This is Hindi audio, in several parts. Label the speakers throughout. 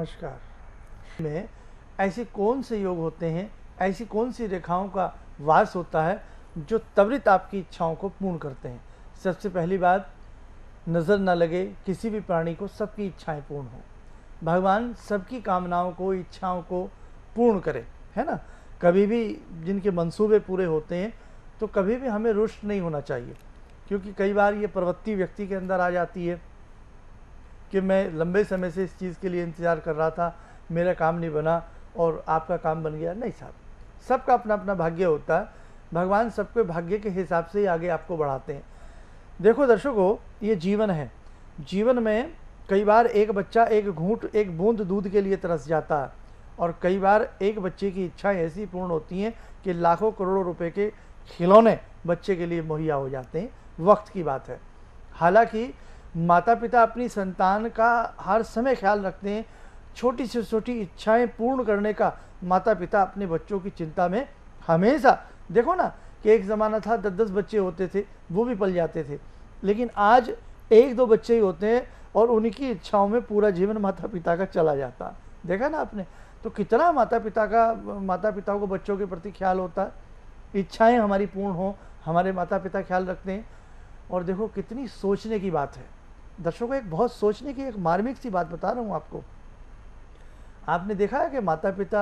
Speaker 1: नमस्कार। में ऐसे कौन से योग होते हैं, ऐसी कौन सी रेखाओं का वास होता है जो त्वरित आपकी इच्छाओं को पूर्ण करते हैं। सबसे पहली बात, नज़र न लगे किसी भी प्राणी को, सबकी इच्छाएं पूर्ण हो। भगवान सबकी कामनाओं को, इच्छाओं को पूर्ण करे, है ना। कभी भी जिनके मंसूबे पूरे होते हैं तो कभी भी हमें रुष्ट नहीं होना चाहिए, क्योंकि कई बार ये प्रवृत्ति व्यक्ति के अंदर आ जाती है कि मैं लंबे समय से इस चीज़ के लिए इंतज़ार कर रहा था, मेरा काम नहीं बना और आपका काम बन गया। नहीं साहब, सबका अपना अपना भाग्य होता है। भगवान सबके भाग्य के हिसाब से ही आगे आपको बढ़ाते हैं। देखो दर्शकों, ये जीवन है। जीवन में कई बार एक बच्चा एक घूंट, एक बूंद दूध के लिए तरस जाता है, और कई बार एक बच्चे की इच्छाएं ऐसी पूर्ण होती हैं कि लाखों करोड़ों रुपए के खिलौने बच्चे के लिए मुहैया हो जाते हैं। वक्त की बात है। हालांकि माता पिता अपनी संतान का हर समय ख्याल रखते हैं। छोटी से छोटी इच्छाएं पूर्ण करने का माता पिता अपने बच्चों की चिंता में हमेशा, देखो ना कि एक ज़माना था 10-10 बच्चे होते थे, वो भी पल जाते थे, लेकिन आज 1-2 बच्चे ही होते हैं और उनकी इच्छाओं में पूरा जीवन माता पिता का चला जाता। देखा ना आपने, तो कितना माता पिता को बच्चों के प्रति ख्याल होता है। इच्छाएं हमारी पूर्ण हो, हमारे माता पिता ख्याल रखते हैं। और देखो कितनी सोचने की बात है दर्शकों, एक बहुत सोचने की, एक मार्मिक सी बात बता रहा हूँ आपको। आपने देखा है कि माता पिता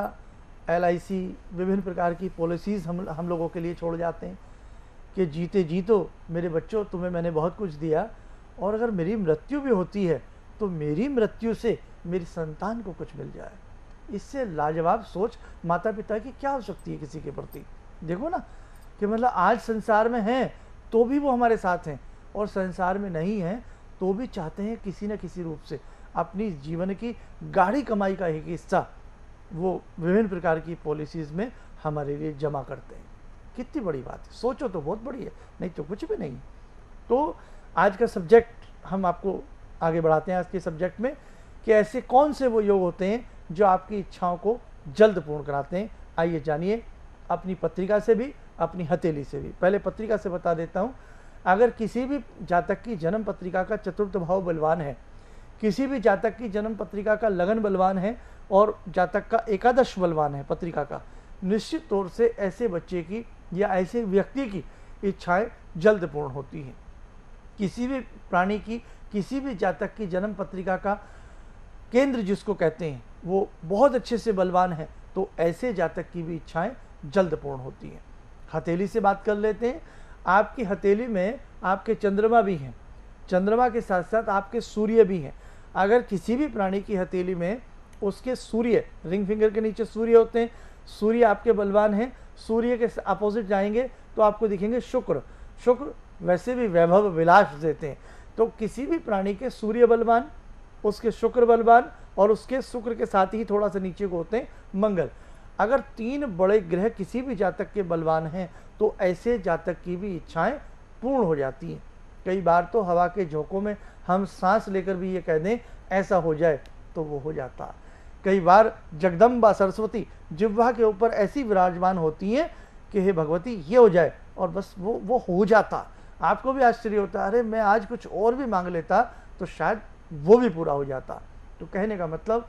Speaker 1: LIC विभिन्न प्रकार की पॉलिसीज़ हम लोगों के लिए छोड़ जाते हैं कि जीते जी तो मेरे बच्चों, तुम्हें मैंने बहुत कुछ दिया, और अगर मेरी मृत्यु भी होती है तो मेरी मृत्यु से मेरी संतान को कुछ मिल जाए। इससे लाजवाब सोच माता पिता की क्या हो सकती है किसी के प्रति। देखो ना कि मतलब आज संसार में हैं तो भी वो हमारे साथ हैं, और संसार में नहीं हैं तो भी चाहते हैं किसी न किसी रूप से अपनी जीवन की गाढ़ी कमाई का एक हिस्सा वो विभिन्न प्रकार की पॉलिसीज़ में हमारे लिए जमा करते हैं। कितनी बड़ी बात है, सोचो तो बहुत बड़ी है, नहीं तो कुछ भी नहीं। तो आज का सब्जेक्ट हम आपको आगे बढ़ाते हैं आज के सब्जेक्ट में कि ऐसे कौन से वो योग होते हैं जो आपकी इच्छाओं को जल्द पूर्ण कराते हैं। आइए जानिए, अपनी पत्रिका से भी, अपनी हथेली से भी। पहले पत्रिका से बता देता हूँ। अगर किसी भी जातक की जन्म पत्रिका का चतुर्थ भाव बलवान है, किसी भी जातक की जन्म पत्रिका का लगन बलवान है, और जातक का एकादश बलवान है पत्रिका का, निश्चित तौर से ऐसे बच्चे की या ऐसे व्यक्ति की इच्छाएं जल्द पूर्ण होती हैं। किसी भी प्राणी की, किसी भी जातक की जन्म पत्रिका का केंद्र जिसको कहते हैं वो बहुत अच्छे से बलवान है, तो ऐसे जातक की भी इच्छाएं जल्द पूर्ण होती हैं। हथेली से बात कर लेते हैं। आपकी हथेली में आपके चंद्रमा भी हैं, चंद्रमा के साथ साथ आपके सूर्य भी हैं। अगर किसी भी प्राणी की हथेली में उसके सूर्य, रिंग फिंगर के नीचे सूर्य होते हैं, सूर्य आपके बलवान हैं, सूर्य के अपोजिट जाएंगे तो आपको दिखेंगे शुक्र। शुक्र वैसे भी वैभव विलास देते हैं। तो किसी भी प्राणी के सूर्य बलवान, उसके शुक्र बलवान, और उसके शुक्र के साथ ही थोड़ा सा नीचे को होते हैं मंगल। अगर 3 बड़े ग्रह किसी भी जातक के बलवान हैं तो ऐसे जातक की भी इच्छाएं पूर्ण हो जाती हैं। कई बार तो हवा के झोंकों में हम सांस लेकर भी ये कह दें ऐसा हो जाए तो वो हो जाता। कई बार जगदम्बा सरस्वती जिह्वा के ऊपर ऐसी विराजमान होती हैं कि हे भगवती ये हो जाए, और बस वो हो जाता। आपको भी आश्चर्य होता, अरे मैं आज कुछ और भी मांग लेता तो शायद वो भी पूरा हो जाता। तो कहने का मतलब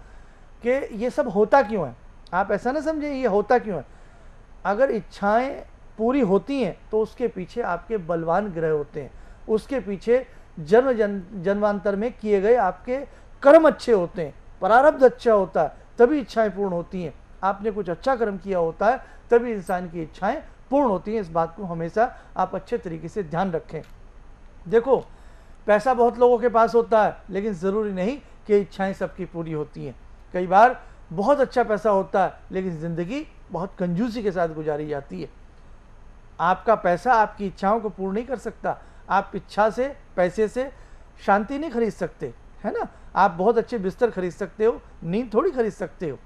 Speaker 1: कि ये सब होता क्यों है, आप ऐसा ना समझें ये होता क्यों है। अगर इच्छाएं पूरी होती हैं तो उसके पीछे आपके बलवान ग्रह होते हैं, उसके पीछे जन्मांतर में किए गए आपके कर्म अच्छे होते हैं, प्रारब्ध अच्छा होता है, तभी इच्छाएं पूर्ण होती हैं। आपने कुछ अच्छा कर्म किया होता है तभी इंसान की इच्छाएं पूर्ण होती हैं। इस बात को हमेशा आप अच्छे तरीके से ध्यान रखें। देखो, पैसा बहुत लोगों के पास होता है, लेकिन ज़रूरी नहीं कि इच्छाएं सबकी पूरी होती हैं। कई बार बहुत अच्छा पैसा होता है लेकिन ज़िंदगी बहुत कंजूसी के साथ गुजारी जाती है। आपका पैसा आपकी इच्छाओं को पूर्ण नहीं कर सकता। आप इच्छा से, पैसे से शांति नहीं खरीद सकते, है ना। आप बहुत अच्छे बिस्तर खरीद सकते हो, नींद थोड़ी खरीद सकते हो,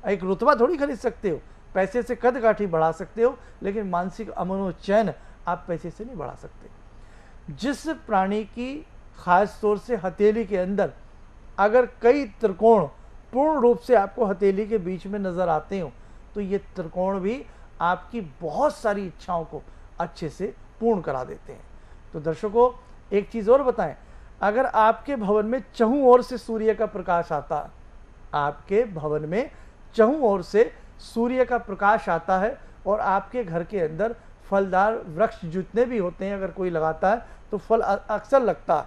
Speaker 1: एक रुतबा थोड़ी खरीद सकते हो। पैसे से कद काठी बढ़ा सकते हो, लेकिन मानसिक अमन और चैन आप पैसे से नहीं बढ़ा सकते। जिस प्राणी की खास तौर से हथेली के अंदर अगर कई त्रिकोण पूर्ण रूप से आपको हथेली के बीच में नजर आते हो, तो ये त्रिकोण भी आपकी बहुत सारी इच्छाओं को अच्छे से पूर्ण करा देते हैं। तो दर्शकों, एक चीज़ और बताएं, अगर आपके भवन में चहुं ओर से सूर्य का प्रकाश आता, आपके भवन में चहुं ओर से सूर्य का प्रकाश आता है और आपके घर के अंदर फलदार वृक्ष जितने भी होते हैं अगर कोई लगाता है तो फल अक्सर लगता है,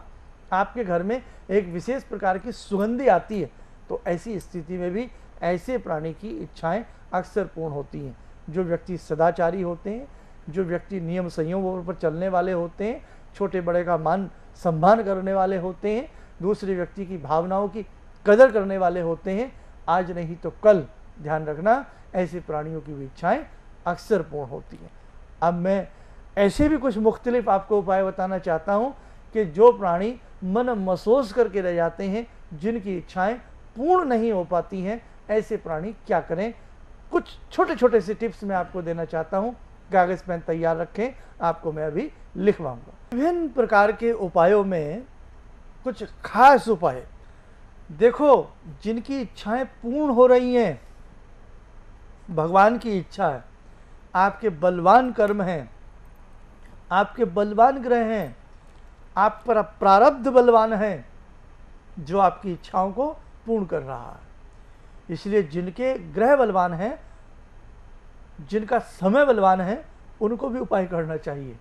Speaker 1: आपके घर में एक विशेष प्रकार की सुगंधी आती है। तो ऐसी स्थिति में भी ऐसे प्राणी की इच्छाएं अक्सर पूर्ण होती हैं। जो व्यक्ति सदाचारी होते हैं, जो व्यक्ति नियम संयमों पर चलने वाले होते हैं, छोटे बड़े का मान सम्मान करने वाले होते हैं, दूसरे व्यक्ति की भावनाओं की कदर करने वाले होते हैं, आज नहीं तो कल, ध्यान रखना, ऐसे प्राणियों की भी इच्छाएं अक्सर पूर्ण होती हैं। अब मैं ऐसे भी कुछ मुख्तलिफ आपको उपाय बताना चाहता हूं कि जो प्राणी मन महसूस करके रह जाते हैं, जिनकी इच्छाएं पूर्ण नहीं हो पाती हैं, ऐसे प्राणी क्या करें। कुछ छोटे छोटे से टिप्स मैं आपको देना चाहता हूं, कागज पेन तैयार रखें, आपको मैं अभी लिखवाऊंगा। विभिन्न प्रकार के उपायों में कुछ खास उपाय देखो, जिनकी इच्छाएं पूर्ण हो रही हैं, भगवान की इच्छा है, आपके बलवान कर्म हैं, आपके बलवान ग्रह हैं, आप पर प्रारब्ध बलवान है जो आपकी इच्छाओं को पूर्ण कर रहा है। इसलिए जिनके ग्रह बलवान हैं, जिनका समय बलवान है, उनको भी उपाय करना चाहिए।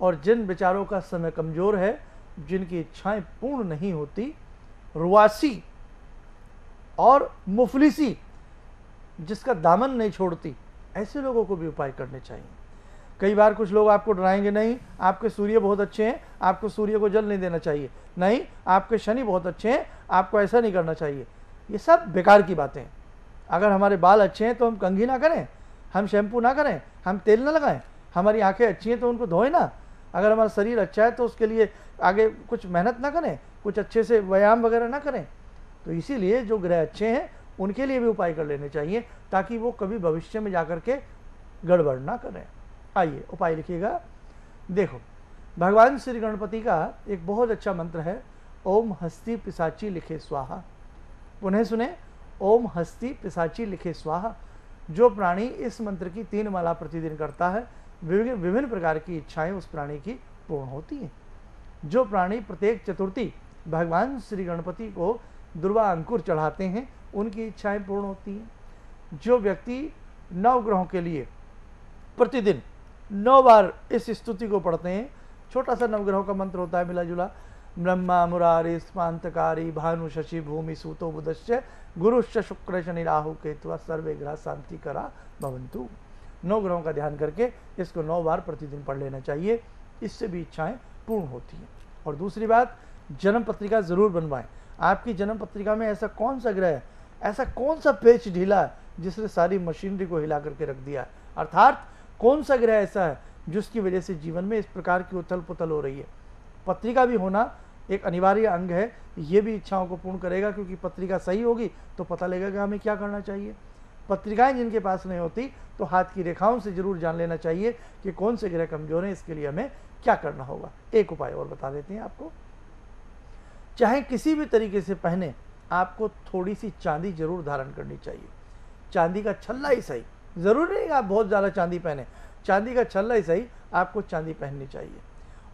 Speaker 1: और जिन विचारों का समय कमजोर है, जिनकी इच्छाएं पूर्ण नहीं होती, रुआसी और मुफलिसी, जिसका दामन नहीं छोड़ती, ऐसे लोगों को भी उपाय करने चाहिए। कई बार कुछ लोग आपको डराएंगे, नहीं आपके सूर्य बहुत अच्छे हैं, आपको सूर्य को जल नहीं देना चाहिए, नहीं आपके शनि बहुत अच्छे हैं, आपको ऐसा नहीं करना चाहिए। ये सब बेकार की बातें हैं। अगर हमारे बाल अच्छे हैं तो हम कंघी ना करें, हम शैम्पू ना करें, हम तेल ना लगाएं। हमारी आंखें अच्छी हैं तो उनको धोएं ना। अगर हमारा शरीर अच्छा है तो उसके लिए आगे कुछ मेहनत ना करें, कुछ अच्छे से व्यायाम वगैरह ना करें। तो इसीलिए जो ग्रह अच्छे हैं उनके लिए भी उपाय कर लेने चाहिए, ताकि वो कभी भविष्य में जाकर के गड़बड़ ना करें। आइए उपाय लिखिएगा। देखो, भगवान श्री गणपति का एक बहुत अच्छा मंत्र है, ओम हस्ती पिशाची लिखे स्वाहा। पुनः सुने, ओम हस्ती पिशाची लिखे स्वाहा। जो प्राणी इस मंत्र की 3 माला प्रतिदिन करता है, विभिन्न प्रकार की इच्छाएं उस प्राणी की पूर्ण होती हैं। जो प्राणी प्रत्येक चतुर्थी भगवान श्री गणपति को दुर्वा अंकुर चढ़ाते हैं, उनकी इच्छाएं पूर्ण होती हैं। जो व्यक्ति 9 ग्रहों के लिए प्रतिदिन 9 बार इस स्तुति को पढ़ते हैं, छोटा सा 9 ग्रहों का मंत्र होता है मिला जुला, ब्रह्मा मुरारी स्पांतकारी भानु शशि भूमि सूतो बुधश्च गुरुश्च शुक्र शनि राहु केतु सर्वे ग्रह शांति करा भवन्तु। 9 ग्रहों का ध्यान करके इसको 9 बार प्रतिदिन पढ़ लेना चाहिए, इससे भी इच्छाएं पूर्ण होती हैं। और दूसरी बात, जन्म पत्रिका जरूर बनवाएं। आपकी जन्म पत्रिका में ऐसा कौन सा ग्रह है, ऐसा कौन सा पेच ढीला है जिसने सारी मशीनरी को हिला करके रख दिया है, अर्थात कौन सा ग्रह ऐसा है जिसकी वजह से जीवन में इस प्रकार की उथल पुथल हो रही है। पत्रिका भी होना एक अनिवार्य अंग है, ये भी इच्छाओं को पूर्ण करेगा, क्योंकि पत्रिका सही होगी तो पता लगेगा कि हमें क्या करना चाहिए। पत्रिकाएं जिनके पास नहीं होती तो हाथ की रेखाओं से जरूर जान लेना चाहिए कि कौन से ग्रह कमजोर हैं, इसके लिए हमें क्या करना होगा। एक उपाय और बता देते हैं आपको, चाहे किसी भी तरीके से पहने, आपको थोड़ी सी चांदी जरूर धारण करनी चाहिए। चांदी का छल्ला ही सही, जरूरी नहीं आप बहुत ज़्यादा चांदी पहने, चांदी का छल्ला ही सही, आपको चांदी पहननी चाहिए।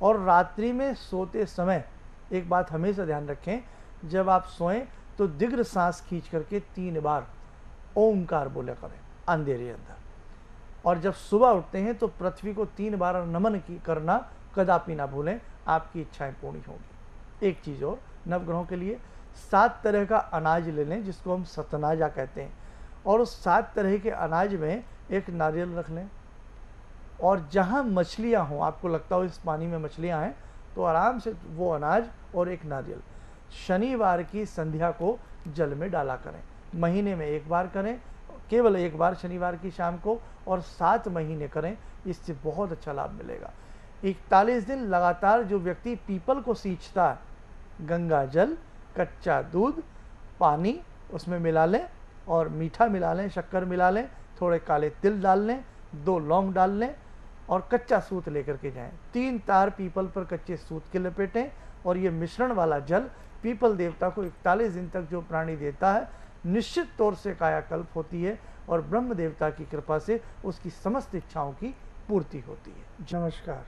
Speaker 1: और रात्रि में सोते समय एक बात हमेशा ध्यान रखें, जब आप सोएं तो दीर्घ सांस खींच करके 3 बार ओंकार बोला करें अंधेरे अंदर। और जब सुबह उठते हैं तो पृथ्वी को 3 बार नमन करना कदापि ना भूलें, आपकी इच्छाएं पूर्ण होंगी। एक चीज़ और, नवग्रहों के लिए 7 तरह का अनाज ले लें, जिसको हम सतनाजा कहते हैं, और उस 7 तरह के अनाज में एक नारियल रख लें। और जहाँ मछलियाँ हों, आपको लगता हो इस पानी में मछलियाँ हैं, तो आराम से वो अनाज और एक नारियल शनिवार की संध्या को जल में डाला करें। महीने में 1 बार करें, केवल 1 बार शनिवार की शाम को, और 7 महीने करें, इससे बहुत अच्छा लाभ मिलेगा। 41 दिन लगातार जो व्यक्ति पीपल को सींचता है, गंगा जल, कच्चा दूध, पानी उसमें मिला लें और मीठा मिला लें, शक्कर मिला लें, थोड़े काले तिल डाल लें, 2 लौंग डाल लें और कच्चा सूत लेकर के जाएं। 3 तार पीपल पर कच्चे सूत के लपेटें, और ये मिश्रण वाला जल पीपल देवता को 41 दिन तक जो प्राणी देता है, निश्चित तौर से कायाकल्प होती है और ब्रह्म देवता की कृपा से उसकी समस्त इच्छाओं की पूर्ति होती है। नमस्कार।